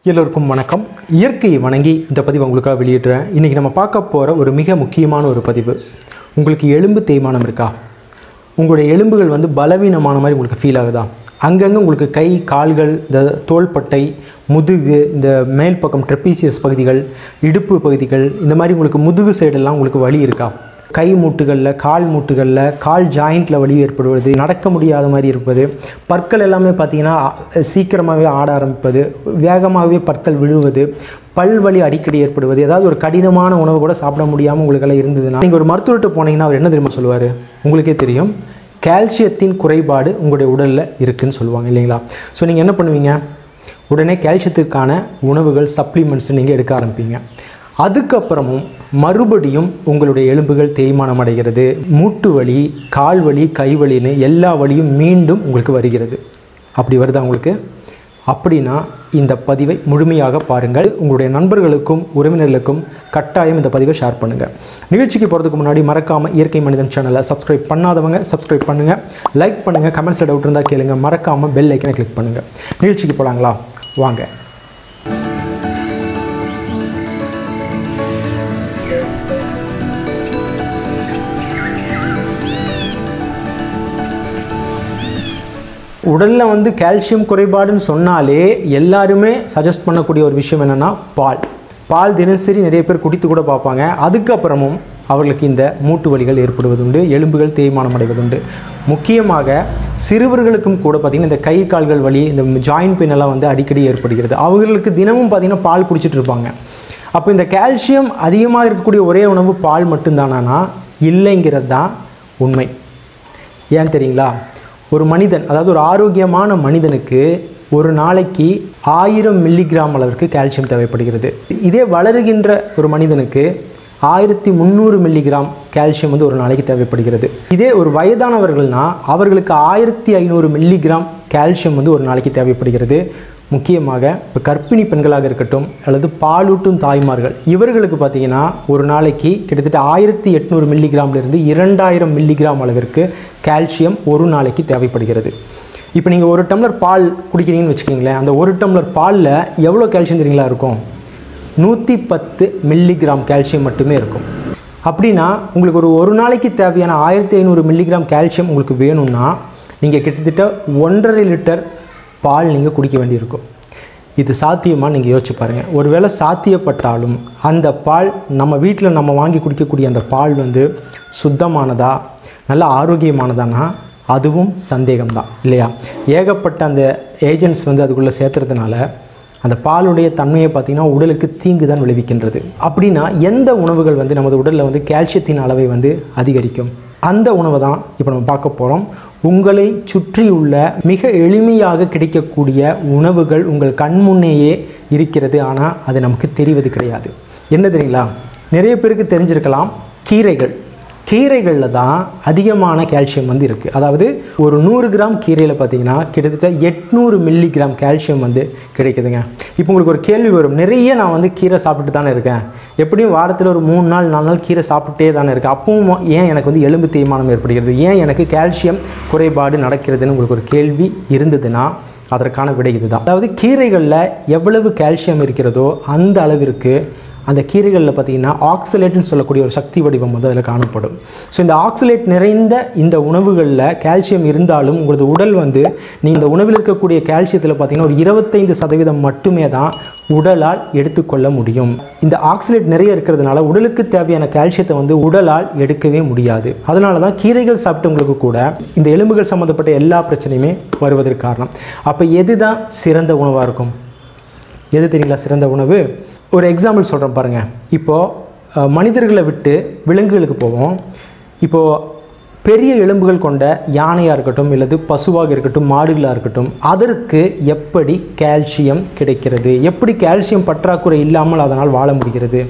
எல்லோருக்கும் வணக்கம். இயற்கையை வணங்கி இந்த பதிவு உங்களுக்காக வெளியிடுறேன். இன்றைக்கி நம்ம பார்க்க போகிற ஒரு மிக முக்கியமான ஒரு பதிவு. உங்களுக்கு எலும்பு தேய்மானம் இருக்கா? உங்களுடைய எலும்புகள் பலவீனமான மாதிரி உங்களுக்கு ஃபீல் ஆகுதா? அங்கங்கே உங்களுக்கு கை கால்கள், இந்த தோள்பட்டை, முதுகு, இந்த மேல் பக்கம் ட்ரெப்பீசியஸ் பகுதிகள், இடுப்பு பகுதிகள், இந்த மாதிரி உங்களுக்கு முதுகு சைடெல்லாம் உங்களுக்கு வலி இருக்கா? கை மூட்டுகளில், கால் மூட்டுகளில், கால் ஜாயிண்டில் வலி ஏற்படுவது, நடக்க முடியாத மாதிரி இருப்பது, பற்கள் எல்லாமே பார்த்திங்கன்னா சீக்கிரமாகவே ஆட ஆரம்பிப்பது, வேகமாகவே பற்கள் விழுவது, பல் வலி அடிக்கடி ஏற்படுவது, ஏதாவது ஒரு கடினமான உணவு கூட சாப்பிட முடியாமல் உங்களுக்கெல்லாம் இருந்ததுன்னா நீங்கள் ஒரு மருத்துவர்கிட்ட போனீங்கன்னா அவர் என்ன தெரியுமா சொல்லுவார்? உங்களுக்கே தெரியும், கால்சியத்தின் குறைபாடு உங்களுடைய உடலில் இருக்குதுன்னு சொல்லுவாங்க இல்லைங்களா? ஸோ நீங்கள் என்ன பண்ணுவீங்க? உடனே கால்சியத்துக்கான உணவுகள், சப்ளிமெண்ட்ஸ் நீங்கள் எடுக்க ஆரம்பிப்பீங்க. அதுக்கப்புறமும் மறுபடியும் உங்களுடைய எலும்புகள் தேய்மானம் அடைகிறது. மூட்டு வலி, கால் வலி, கை வலின்னு எல்லா வலியும் மீண்டும் உங்களுக்கு வருகிறது. அப்படி வருதா உங்களுக்கு? அப்படின்னா இந்த பதிவை முழுமையாக பாருங்கள். உங்களுடைய நண்பர்களுக்கும் உறவினர்களுக்கும் கட்டாயம் இந்த பதிவை ஷேர் பண்ணுங்கள். நிகழ்ச்சிக்கு போகிறதுக்கு முன்னாடி மறக்காமல் இயற்கை மனிதன் சேனலை சப்ஸ்கிரைப் பண்ணாதவங்க சப்ஸ்கிரைப் பண்ணுங்கள், லைக் பண்ணுங்கள், கமெண்ட்ஸில் டவுட் இருந்தால் கேளுங்க, மறக்காமல் பெல் ஐக்கனை கிளிக் பண்ணுங்கள். நிகழ்ச்சிக்கு போகலாங்களா? வாங்க. உடலில் கால்சியம் குறைபாடுன்னு சொன்னாலே எல்லாருமே சஜஸ்ட் பண்ணக்கூடிய ஒரு விஷயம் என்னென்னா பால் தினசரி நிறைய பேர் குடித்து கூட பார்ப்பாங்க. அதுக்கப்புறமும் அவர்களுக்கு இந்த மூட்டு வலிகள் ஏற்படுவதுண்டு, எலும்புகள் தேய்மானம் அடைவதுண்டு. முக்கியமாக சிறுவர்களுக்கும் கூட பார்த்திங்கன்னா இந்த கை கால்கள் வலி, இந்த ஜாயின்ட் பெயின் எல்லாம் அடிக்கடி ஏற்படுகிறது. அவர்களுக்கு தினமும் பார்த்திங்கன்னா பால் குடிச்சிட்டு இருப்பாங்க. அப்போ இந்த கால்சியம் அதிகமாக இருக்கக்கூடிய ஒரே உணவு பால் மட்டும்தானா? இல்லைங்கிறது தான் உண்மை. ஏன் தெரியுங்களா? ஒரு மனிதன், அதாவது ஒரு ஆரோக்கியமான மனிதனுக்கு ஒரு நாளைக்கு 1000 மில்லிகிராம் அளவிற்கு கால்சியம் தேவைப்படுகிறது. இதே வளருகின்ற ஒரு மனிதனுக்கு 1300 மில்லிகிராம் கால்சியம் ஒரு நாளைக்கு தேவைப்படுகிறது. இதே ஒரு வயதானவர்கள்னால் அவர்களுக்கு 1500 மில்லிகிராம் கால்சியம் ஒரு நாளைக்கு தேவைப்படுகிறது. முக்கியமாக இப்போ கர்ப்பிணி பெண்களாக இருக்கட்டும் அல்லது பாலூட்டும் தாய்மார்கள், இவர்களுக்கு பார்த்திங்கன்னா ஒரு நாளைக்கு கிட்டத்தட்ட 1800 மில்லிகிராம்லேருந்து 2000 மில்லிகிராம் அளவிற்கு கால்சியம் ஒரு நாளைக்கு தேவைப்படுகிறது. இப்போ நீங்கள் ஒரு டம்ளர் பால் குடிக்கிறீங்கன்னு வச்சுக்கிங்களேன், அந்த ஒரு டம்ளர் பாலில் எவ்வளோ கால்சியம் தெரியுங்களா இருக்கும்? 110 மில்லிகிராம் கால்சியம் மட்டுமே இருக்கும். அப்படின்னா உங்களுக்கு ஒரு நாளைக்கு தேவையான 1500 மில்லிகிராம் கால்சியம் உங்களுக்கு வேணும்னா நீங்கள் கிட்டத்தட்ட 1.5 லிட்டர் பால் நீங்கள் குடிக்க வேண்டியிருக்கும். இது சாத்தியமாக நீங்கள் யோசிச்சு பாருங்கள். ஒருவேளை சாத்தியப்பட்டாலும் அந்த பால் நம்ம வீட்டில் நம்ம வாங்கி குடிக்கக்கூடிய அந்த பால் சுத்தமானதா, நல்ல ஆரோக்கியமானதானா? அதுவும் சந்தேகம்தான் இல்லையா? ஏகப்பட்ட அந்த ஏஜென்ட்ஸ் அதுக்குள்ளே சேர்த்துறதுனால அந்த பாலுடைய தன்மையை பார்த்திங்கன்னா உடலுக்கு தீங்கு தான் விளைவிக்கின்றது. அப்படின்னா எந்த உணவுகள் நமது உடலில் கால்சியத்தின் அளவை அதிகரிக்கும்? அந்த உணவை தான் இப்போ நம்ம பார்க்க போகிறோம். உங்களை சுற்றியுள்ள மிக எளிமையாக கிடைக்கக்கூடிய உணவுகள் உங்கள் கண்முன்னேயே இருக்கிறது. ஆனால் அது நமக்கு தெரிவது கிடையாது. என்ன தெரியுங்களா? நிறைய பேருக்கு தெரிஞ்சிருக்கலாம், கீரைகளில் தான் அதிகமான கால்சியம் இருக்குது. அதாவது ஒரு 100 கிராம் கீரையில் பார்த்திங்கன்னா கிட்டத்தட்ட 800 மில்லிகிராம் கால்சியம் கிடைக்குதுங்க. இப்போ உங்களுக்கு ஒரு கேள்வி வரும், நிறைய நான் கீரை சாப்பிட்டு தானே இருக்கேன், எப்படியும் வாரத்தில் ஒரு 3 நாள் 4 நாள் கீரை சாப்பிட்டே தானே இருக்கேன், அப்பவும் ஏன் எனக்கு எலும்பு தேய்மானம் ஏற்படுகிறது, ஏன் எனக்கு கால்சியம் குறைபாடு நடக்கிறதுன்னு உங்களுக்கு ஒரு கேள்வி இருந்ததுன்னா அதற்கான விடை இதுதான். அதாவது கீரைகளில் எவ்வளவு கால்சியம் இருக்கிறதோ அந்த அளவிற்கு அந்த கீரைகளில் பார்த்திங்கன்னா ஆக்சலேட்னு சொல்லக்கூடிய ஒரு சக்தி வடிவம் அதில் காணப்படும். ஸோ இந்த ஆக்சலேட் நிறைந்த இந்த உணவுகளில் கால்சியம் இருந்தாலும் உங்களது உடல் நீங்கள் இந்த உணவில் இருக்கக்கூடிய கால்சியத்தில் பார்த்திங்கன்னா ஒரு 25% மட்டுமே தான் உடலால் எடுத்துக்கொள்ள முடியும். இந்த ஆக்சலேட் நிறைய இருக்கிறதுனால உடலுக்கு தேவையான கால்சியத்தை உடலால் எடுக்கவே முடியாது. அதனால தான் கீரைகள் சாப்பிட்டவங்களுக்கு கூட இந்த எலும்புகள் சம்மந்தப்பட்ட எல்லா பிரச்சனையுமே வருவதற்கு காரணம். அப்போ எது தான் சிறந்த உணவாக இருக்கும்? எது தெரியுங்களா சிறந்த உணவு? ஒரு எக்ஸாம்பிள் சொல்கிறேன் பாருங்கள். இப்போது மனிதர்களை விட்டு விலங்குகளுக்கு போவோம். இப்போது பெரிய எலும்புகள் கொண்ட யானையாக இருக்கட்டும், இல்லது பசுவாக இருக்கட்டும், மாடுகளாக இருக்கட்டும், அதற்கு எப்படி கால்சியம் கிடைக்கிறது? எப்படி கால்சியம் பற்றாக்குறை இல்லாமல் அதனால் வாழ முடிகிறது?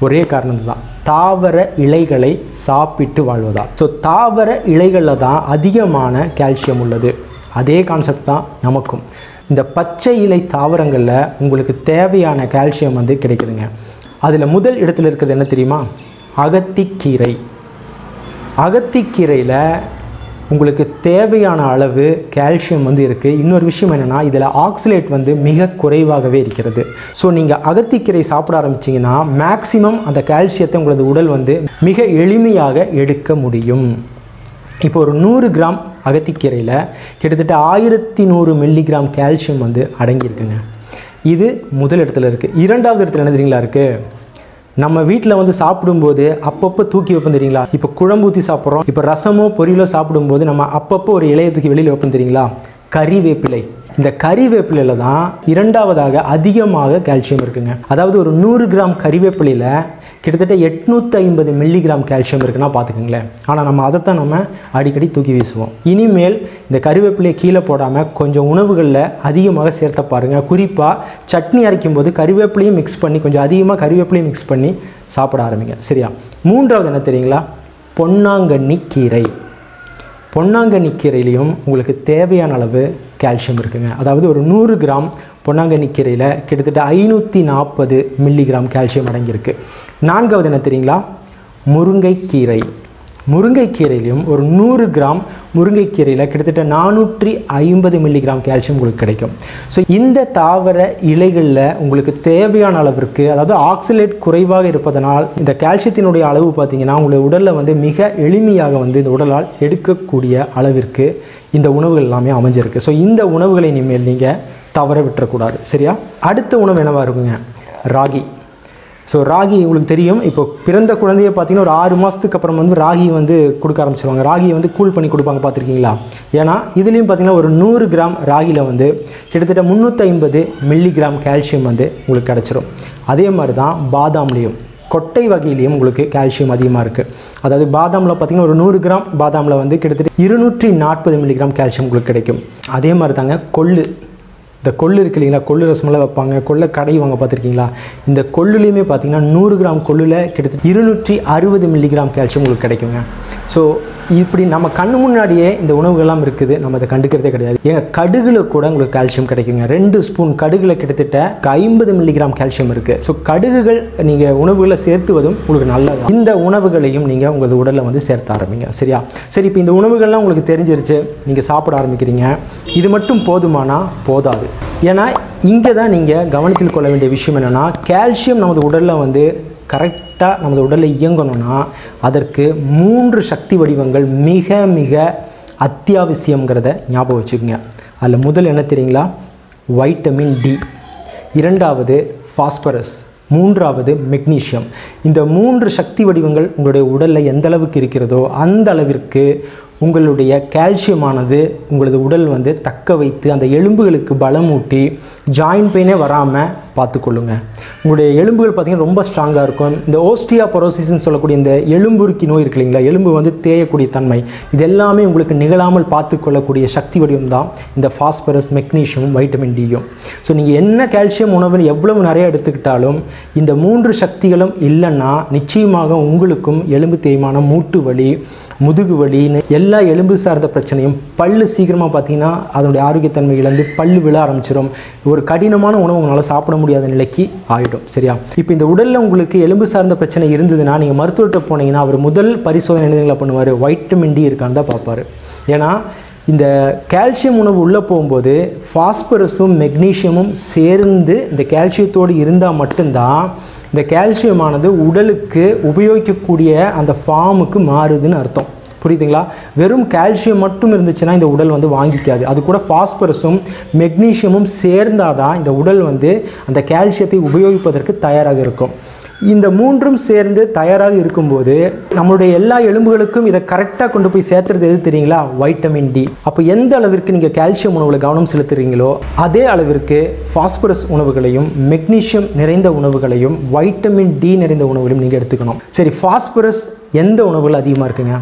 ஒரே காரணம் தான், தாவர இலைகளை சாப்பிட்டு வாழ்வதா. ஸோ தாவர இலைகளில் தான் அதிகமான கால்சியம் உள்ளது. அதே கான்செப்ட் தான் நமக்கும். இந்த பச்சை இலை தாவரங்களில் உங்களுக்கு தேவையான கால்சியம் கிடைக்குதுங்க. அதில் முதல் இடத்துல இருக்கிறது என்ன தெரியுமா? அகத்திக்கீரை. அகத்திக்கீரையில் உங்களுக்கு தேவையான அளவு கால்சியம் வந்து இருக்குது. இன்னொரு விஷயம் என்னென்னா இதில் ஆக்சலேட் வந்து மிக குறைவாகவே இருக்கிறது. ஸோ நீங்கள் அகத்திக்கீரை சாப்பிட ஆரம்பிச்சிங்கன்னா மேக்சிமம் அந்த கால்சியத்தை உங்களது உடல் வந்து மிக எளிமையாக எடுக்க முடியும். இப்போ ஒரு 100 கிராம் அகத்திக்கீரையில் கிட்டத்தட்ட 1100 மில்லிகிராம் கால்சியம் வந்து அடங்கியிருக்குங்க. இது முதல் இடத்துல இருக்குது. இரண்டாவது இடத்துல என்ன தெரியுங்களா இருக்குது? நம்ம வீட்டில் வந்து சாப்பிடும்போது அப்பப்போ தூக்கி வைப்போம் தெரியுங்களா? இப்போ குழம்பு ஊற்றி சாப்பிட்றோம், இப்போ ரசமோ பொரியலோ சாப்பிடும்போது நம்ம அப்பப்போ ஒரு இலையை தூக்கி வெளியில் வைப்போம் தெரியுங்களா? கறிவேப்பிலை. இந்த கறிவேப்பிலையில் தான் இரண்டாவதாக அதிகமாக கால்சியம் இருக்குங்க. அதாவது ஒரு 100 கிராம் கறிவேப்பிலையில் கிட்டத்தட்ட 850 மில்லிகிராம் கால்சியம் இருக்குன்னா பார்த்துக்கோங்களேன். ஆனால் நம்ம அதைத்தான் நம்ம அடிக்கடி தூக்கி வீசுவோம். இனிமேல் இந்த கறிவேப்பிலையை கீழே போடாமல் கொஞ்சம் உணவுகளில் அதிகமாக சேர்த்த பாருங்கள். குறிப்பாக சட்னி அரைக்கும் போது கறிவேப்பிலையும் மிக்ஸ் பண்ணி கொஞ்சம் அதிகமாக கறிவேப்பிலையும் மிக்ஸ் பண்ணி சாப்பிட ஆரம்பிங்க. சரியா? மூன்றாவது என்ன தெரியுங்களா? பொன்னாங்கண்ணி கீரை. பொன்னாங்கண்ணி கீரையிலையும் உங்களுக்கு தேவையான அளவு கால்சியம் இருக்குங்க. அதாவது ஒரு 100 கிராம் பொன்னாங்கண்ணி கீரையில் கிட்டத்தட்ட 540 மில்லிகிராம் கால்சியம் அடங்கியிருக்கு. நான்காவது என்ன தெரியுங்களா? முருங்கைக்கீரை. முருங்கைக்கீரையிலையும் ஒரு 100 கிராம் முருங்கைக்கீரையில் கிட்டத்தட்ட 450 மில்லிகிராம் கால்சியம் உங்களுக்கு கிடைக்கும். ஸோ இந்த தாவர இலைகளில் உங்களுக்கு தேவையான அளவிற்கு, அதாவது ஆக்சலேட் குறைவாக இருப்பதனால் இந்த கால்சியத்தினுடைய அளவு பார்த்திங்கன்னா உங்களுடைய உடலில் வந்து மிக எளிமையாக வந்து இந்த உடலால் எடுக்கக்கூடிய அளவிற்கு இந்த உணவுகள் எல்லாமே அமைஞ்சிருக்கு. ஸோ இந்த உணவுகளை இனிமேல் நீங்கள் தவற விட்டுறக்கூடாது. சரியா? அடுத்த உணவு என்னவாக இருக்குங்க? ராகி. ஸோ ராகி உங்களுக்கு தெரியும், இப்போ பிறந்த குழந்தைய பார்த்தீங்கன்னா ஒரு 6 மாதத்துக்கு அப்புறம் வந்து ராகி வந்து கொடுக்க ஆரம்பிச்சிருவாங்க. ராகியை வந்து கூல் பண்ணி கொடுப்பாங்க, பார்த்துருக்கீங்களா? ஏன்னா இதுலேயும் பார்த்தீங்கன்னா ஒரு 100 கிராம் ராகியில் வந்து கிட்டத்தட்ட 350 மில்லிகிராம் கால்சியம் வந்து உங்களுக்கு கிடச்சிரும். அதே மாதிரி தான் பாதாம்லேயும் கொட்டை வகையிலையும் உங்களுக்கு கால்சியம் அதிகமாக இருக்குது. அதாவது பாதாமில் பார்த்திங்கன்னா ஒரு 100 கிராம் பாதாமில் வந்து கிட்டத்தட்ட 240 மில்லிகிராம் கால்சியம் உங்களுக்கு கிடைக்கும். அதே மாதிரி தாங்க கொள்ளு. இந்த கொள்ளு இருக்கு இல்லைங்களா? கொள்ளு ரசமெல்லாம் வைப்பாங்க, கொள்ளை கடைவாங்க, பார்த்துருக்கீங்களா? இந்த கொள்ளுலேயுமே பார்த்திங்கன்னா 100 கிராம் கொள்ளில் கிட்டத்தட்ட 260 மில்லிகிராம் கால்சியம் உங்களுக்கு கிடைக்குங்க. ஸோ இப்படி நம்ம கண்ணு முன்னாடியே இந்த உணவுகள்லாம் இருக்குது, நம்ம அதை கண்டுக்கிறதே கிடையாது. எங்கள் கடுகுல கூட உங்களுக்கு கால்சியம் கிடைக்குங்க. 2 ஸ்பூன் கடுகுல கிட்டத்தட்ட 50 மில்லிகிராம் கால்சியம் இருக்குது. ஸோ கடுகுகள் நீங்கள் உணவுகளை சேர்த்துவதும் உங்களுக்கு நல்லது. இந்த உணவுகளையும் நீங்கள் உங்களது உடலில் வந்து சேர்த்த ஆரம்பிங்க. சரியா? சரி, இப்போ இந்த உணவுகள்லாம் உங்களுக்கு தெரிஞ்சிருச்சு, நீங்கள் சாப்பிட ஆரம்பிக்கிறீங்க. இது மட்டும் போதுமானா? போதாது. ஏன்னா இங்கே தான் நீங்கள் கவனத்தில் கொள்ள வேண்டிய விஷயம் என்னென்னா, கால்சியம் நமது உடலில் வந்து கரெக்டாக நமது உடலில் இயங்கணும்னா அதற்கு 3 சக்தி வடிவங்கள் மிக மிக அத்தியாவசியங்கிறத ஞாபகம் வச்சுக்கோங்க. அதில் முதல் என்ன தெரியுங்களா? வைட்டமின் டி, இரண்டாவது ஃபாஸ்பரஸ், மூன்றாவது மெக்னீஷியம். இந்த 3 சக்தி வடிவங்கள் உங்களுடைய உடலில் எந்த அளவுக்கு இருக்கிறதோ அந்த அளவிற்கு உங்களுடைய கால்சியமானது உங்களது உடல் வந்து தக்க வைத்து அந்த எலும்புகளுக்கு பலமூட்டி ஜாயின்ட் பெயினே வராமல் பார்த்துக்கொள்ளுங்க. உங்களுடைய எலும்புகள் பார்த்திங்கன்னா ரொம்ப ஸ்ட்ராங்காக இருக்கும். இந்த ஓஸ்டியோபரோசிஸ்ன்னு சொல்லக்கூடிய இந்த எலும்புருக்கி நோய் இருக்கு இல்லைங்களா? எலும்பு வந்து தேயக்கூடிய தன்மை, இது எல்லாமே உங்களுக்கு நிகழாமல் பார்த்துக்கொள்ளக்கூடிய சக்தி வடிவம் தான் இந்த ஃபாஸ்பரஸ், மெக்னீஷியமும் வைட்டமின் டியும். ஸோ நீங்கள் என்ன கால்சியம் உணவு எவ்வளவு நிறைய எடுத்துக்கிட்டாலும் இந்த 3 சக்திகளும் இல்லைன்னா நிச்சயமாக உங்களுக்கும் எலும்பு தேய்மானம், மூட்டு வலி, முதுகு வலி, எல்லா எலும்பு சார்ந்த பிரச்சனையும், பல்லு சீக்கிரமாக பார்த்தீங்கன்னா அதனுடைய ஆரோக்கியத்தன்மை இழந்து பல்லு விழ ஆரம்பிச்சிடும். ஒரு கடினமான உணவு உங்களால் சாப்பிட முடியாத நிலைக்கு ஆகிடும். சரியா? இப்போ இந்த உடலில் உங்களுக்கு எலும்பு சார்ந்த பிரச்சனை இருந்ததுன்னா நீங்கள் மருத்துவர்கிட்ட போனீங்கன்னா அவர் முதல் பரிசோதனை என்னதுங்களா பண்ணுவார்? வைட்டமின் டி இருக்கான்னு தான் பார்ப்பார். ஏன்னா இந்த கால்சியம் உணவு உள்ளே போகும்போது ஃபாஸ்பரஸும் மெக்னீஷியமும் சேர்ந்து இந்த கால்சியத்தோடு இருந்தால் மட்டும்தான் இந்த கால்சியமானது உடலுக்கு உபயோகிக்கக்கூடிய அந்த ஃபார்முக்கு மாறுதுன்னு அர்த்தம். புரியுதுங்களா? வெறும் கால்சியம் மட்டும் இருந்துச்சுன்னா இந்த உடல் வந்து வாங்கிக்காது. அது கூட ஃபாஸ்பரஸும் மெக்னீஷியமும் சேர்ந்தாதான் இந்த உடல் வந்து அந்த கால்சியத்தை உபயோகிப்பதற்கு தயாராக இருக்கும். இந்த 3ம் சேர்ந்து தயாராக இருக்கும்போது நம்மளுடைய எல்லா எலும்புகளுக்கும் இதை கரெக்டாக கொண்டு போய் சேர்த்துறது எது தெரியுங்களா? Vitamin D. அப்போ எந்த அளவிற்கு நீங்கள் கால்சியம் உணவுகளை கவனம் செலுத்துறீங்களோ அதே அளவிற்கு ஃபாஸ்பரஸ் உணவுகளையும், மெக்னீஷியம் நிறைந்த உணவுகளையும், வைட்டமின் டி நிறைந்த உணவுகளையும் நீங்கள் எடுத்துக்கணும். சரி, ஃபாஸ்பரஸ் எந்த உணவுகள் அதிகமாக இருக்குங்க?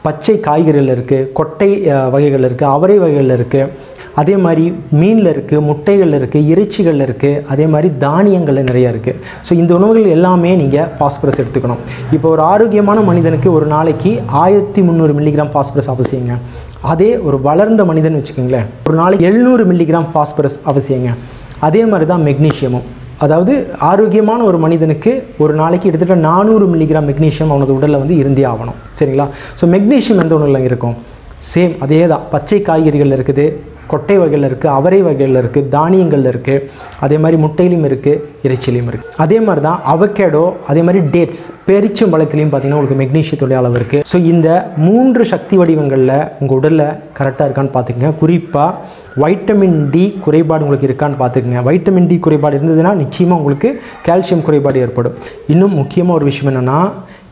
பச்சை காய்கறிகள் இருக்குது, கொட்டை வகைகள் இருக்குது, அவரை வகைகள் இருக்குது, அதே மாதிரி மீனில் இருக்குது, முட்டைகளில் இருக்குது, இறைச்சிகளில் இருக்குது, அதே மாதிரி தானியங்களில் நிறையா இருக்குது. ஸோ இந்த உணவுகள் எல்லாமே நீங்கள் ஃபாஸ்பரஸ் எடுத்துக்கணும். இப்போ ஒரு ஆரோக்கியமான மனிதனுக்கு ஒரு நாளைக்கு 1300 மில்லிகிராம் ஃபாஸ்பரஸ் அவசியங்க. அதே ஒரு வளர்ந்த மனிதன் வச்சுக்கோங்களேன், ஒரு நாளைக்கு 700 மில்லிகிராம் ஃபாஸ்பரஸ் அவசியங்க. அதே மாதிரி தான் மெக்னீஷியமும். அதாவது ஆரோக்கியமான ஒரு மனிதனுக்கு ஒரு நாளைக்கு கிட்டத்தட்ட 400 மில்லிகிராம் மெக்னீஷியம் அவனது உடலில் வந்து இருந்தே ஆகணும். சரிங்களா? ஸோ மெக்னீஷியம் எந்த உணவில் இருக்கும்? சேம் அதே தான். பச்சை காய்கறிகள் இருக்குது, கொட்டை வகையில் இருக்குது, அவரை வகையில் இருக்குது, தானியங்கள் இருக்குது, அதே மாதிரி முட்டையிலையும் இருக்குது, இறைச்சிலையும் இருக்குது. அதே மாதிரி தான் அவகேடோ, அதே மாதிரி டேட்ஸ், பேரிச்சம்பழத்துலையும் பார்த்தீங்கன்னா உங்களுக்கு மெக்னீஷியத்துடைய அளவு இருக்குது. ஸோ இந்த 3 சக்தி வடிவங்களில் உங்கள் உடலில் கரெக்டாக இருக்கான்னு பார்த்துக்கங்க. குறிப்பாக வைட்டமின் டி குறைபாடு உங்களுக்கு இருக்கான்னு பார்த்துக்குங்க. வைட்டமின் டி குறைபாடு இருந்ததுன்னா நிச்சயமாக உங்களுக்கு கால்சியம் குறைபாடு ஏற்படும். இன்னும் முக்கியமாக ஒரு விஷயம் என்னென்னா,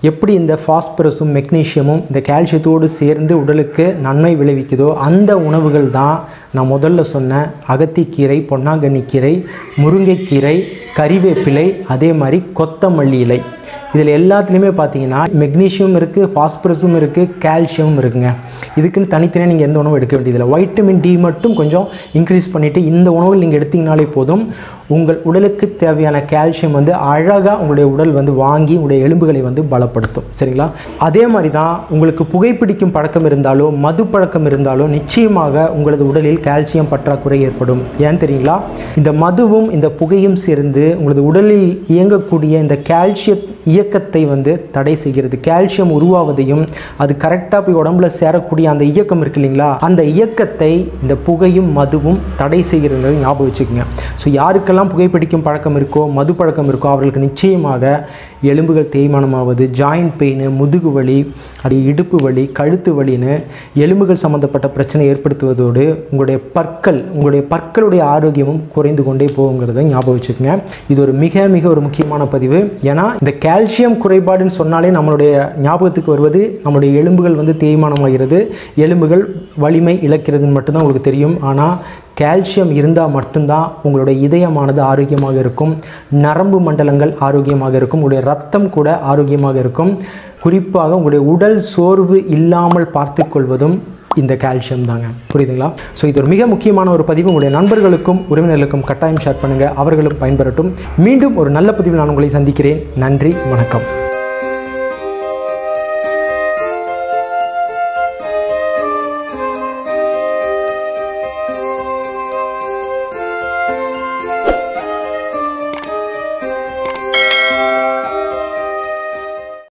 எப்படி இந்த ஃபாஸ்பரஸும் மெக்னீஷியமும் இந்த கால்சியத்தோடு சேர்ந்து உடலுக்கு நன்மை விளைவிக்குதோ அந்த உணவுகள் தான் நான் முதல்ல சொன்ன அகத்திக்கீரை, பொன்னாங்கண்ணி கீரை, முருங்கைக்கீரை, கறிவேப்பிலை, அதே மாதிரி கொத்தமல்லி இலை. இதில் எல்லாத்துலேயுமே பார்த்தீங்கன்னா மெக்னீஷியம் இருக்குது, ஃபாஸ்பரஸும் இருக்குது, கால்சியமும் இருக்குங்க. இதுக்குன்னு தனித்தனியாக நீங்கள் எந்த உணவும் எடுக்க வேண்டியதில்லை. வைட்டமின் டி மட்டும் கொஞ்சம் இன்க்ரீஸ் பண்ணிவிட்டு இந்த உணவுகள் நீங்கள் எடுத்தீங்கனாலே போதும். உங்கள் உடலுக்கு தேவையான கால்சியம் வந்து அழகாக உங்களுடைய உடல் வந்து வாங்கி உங்களுடைய எலும்புகளை வந்து பலப்படுத்தும். சரிங்களா? அதே மாதிரி தான் உங்களுக்கு புகைப்பிடிக்கும் பழக்கம் இருந்தாலோ மது பழக்கம் இருந்தாலோ நிச்சயமாக உங்களது உடலில் கால்சியம் பற்றாக்குறை ஏற்படும். ஏன் தெரியுங்களா? இந்த மதுவும் இந்த புகையும் சேர்ந்து உங்களது உடலில் இயங்கக்கூடிய இந்த கால்சிய இயக்கத்தை வந்து தடை செய்கிறது. கால்சியம் உருவாவதையும் அது கரெக்டாக போய் உடம்புல சேரக்கூடிய அந்த இயக்கம் இருக்கு இல்லைங்களா, அந்த இயக்கத்தை இந்த புகையும் மதுவும் தடை செய்கிறது. ஞாபகம் வச்சுக்கோங்க. ஸோ யாருக்கெல்லாம் புகைப்பிடிக்கும் பழக்கம் இருக்கோ, மது பழக்கம் இருக்கோ, அவர்களுக்கு நிச்சயமாக எலும்புகள் தேய்மானமாவது, ஜாயிண்ட் பெயின், முதுகு வலி, அது இடுப்பு வலி, கழுத்து வலின்னு எலும்புகள் சம்மந்தப்பட்ட பிரச்சனை ஏற்படுத்துவதோடு உங்களுடைய பற்களுடைய ஆரோக்கியமும் குறைந்து கொண்டே போகுங்கிறத ஞாபகம் வச்சுக்கோங்க. இது ஒரு மிக மிக ஒரு முக்கியமான பதிவு. ஏன்னா இந்த கால்சியம் குறைபாடுன்னு சொன்னாலே நம்மளுடைய ஞாபகத்துக்கு வருவது நம்மளுடைய எலும்புகள் வந்து தேய்மானமாகிறது, எலும்புகள் வலிமை இழக்கிறதுன்னு மட்டும்தான் உங்களுக்கு தெரியும். ஆனால் கால்சியம் இருந்தால் மட்டும்தான் உங்களுடைய இதயமானது ஆரோக்கியமாக இருக்கும், நரம்பு மண்டலங்கள் ஆரோக்கியமாக இருக்கும், உங்களுடைய ரத்தம் கூட ஆரோக்கியமாக இருக்கும். குறிப்பாக உங்களுடைய உடல் சோர்வு இல்லாமல் பார்த்து கொள்வதும் இந்த கால்சியம் தாங்க. புரியுதுங்களா? ஸோ இது ஒரு மிக முக்கியமான ஒரு பதிவு. உங்களுடைய நண்பர்களுக்கும் உறவினர்களுக்கும் கட்டாயம் ஷேர் பண்ணுங்கள், அவர்களும் பயன்பெறட்டும். மீண்டும் ஒரு நல்ல பதிவில் நான் உங்களை சந்திக்கிறேன். நன்றி, வணக்கம்.